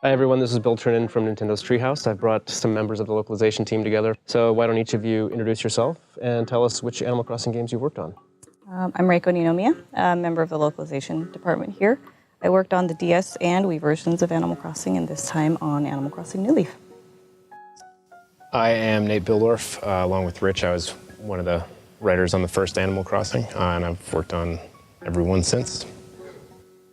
Hi everyone, this is Bill Trinan from Nintendo's Treehouse. I've brought some members of the localization team together. So why don't each of you introduce yourself and tell us which Animal Crossing games you've worked on. I'm Reiko Ninomiya, a member of the localization department here. I worked on the DS and Wii versions of Animal Crossing, and this time on Animal Crossing New Leaf. I am Nate Bildorf. Along with Rich, I was one of the writers on the first Animal Crossing, and I've worked on every one since.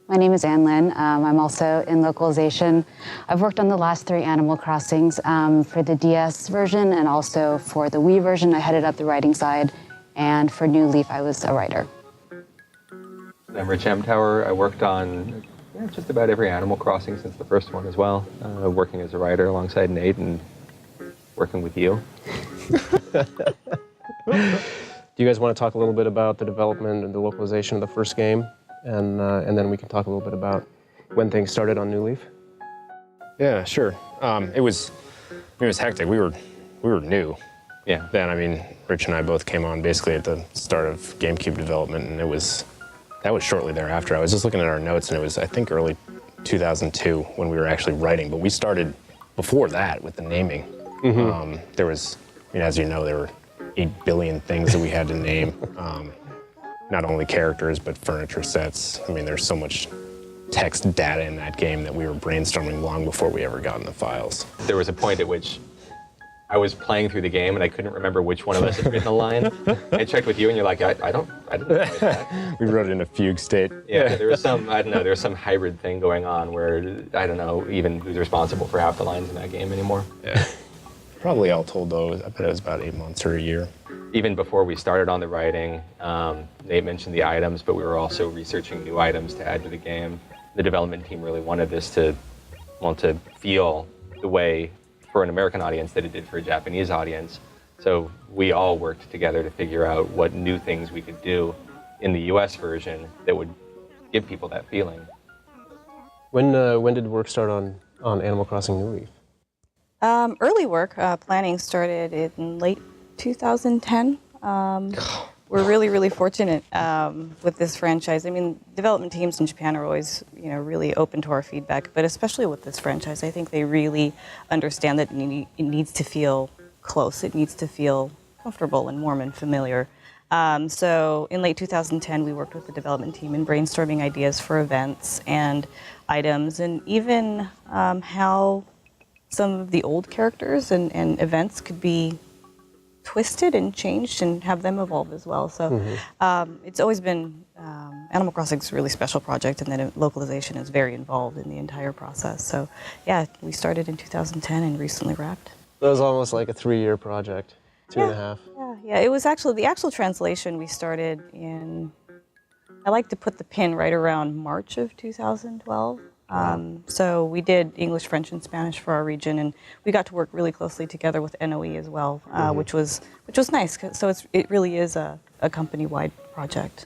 My name is Ann Lin. I'm also in localization. I've worked on the last 3 Animal Crossings for the DS version and also for the Wii version. I headed up the writing side, and for New Leaf, I was a writer. I'm Rich Amtower. I worked on just about every Animal Crossing since the first one as well, working as a writer alongside Nate and working with you. Do you guys want to talk a little bit about the development and the localization of the first game? And then we can talk a little bit about when things started on New Leaf. Yeah, sure. It was hectic. We were new. Yeah. Then, I mean, Rich and I both came on basically at the start of GameCube development, and that was shortly thereafter. I was just looking at our notes, and it was, I think, early 2002 when we were actually writing. But we started before that with the naming. Mm-hmm. There was, as you know, there were 8 billion things that we had to name. Not only characters, but furniture sets. I mean, there's so much text data in that game that we were brainstorming long before we ever got in the files. There was a point at which I was playing through the game and I couldn't remember which one of us had written a line. I checked with you and you're like, I didn't write that. We wrote it in a fugue state. Yeah, there was some, I don't know, there was some hybrid thing going on where, I don't know, even who's responsible for half the lines in that game anymore. Yeah. Probably all told, though, I bet it was about 8 months or a year. Even before we started on the writing, Nate mentioned the items, but we were also researching new items to add to the game. The development team really wanted this to feel the way for an American audience that it did for a Japanese audience. So we all worked together to figure out what new things we could do in the US version that would give people that feeling. When did work start on Animal Crossing New Leaf? Early work, planning started in late 2010. We're really fortunate with this franchise. I mean, development teams in Japan are always, really open to our feedback, but especially with this franchise, I think they really understand that it needs to feel close. It needs to feel comfortable and warm and familiar. So in late 2010, we worked with the development team in brainstorming ideas for events and items, and even how some of the old characters and events could be twisted and changed and have them evolve as well. So it's always been, Animal Crossing is a really special project, and then localization is very involved in the entire process. So yeah, we started in 2010 and recently wrapped. That was almost like a 3-year project, 2.5. Yeah, it was actually, the actual translation we started in, I like to put the pin right around March of 2012. So we did English, French, and Spanish for our region, and we got to work really closely together with NOE as well, which was nice. So it really is a company-wide project.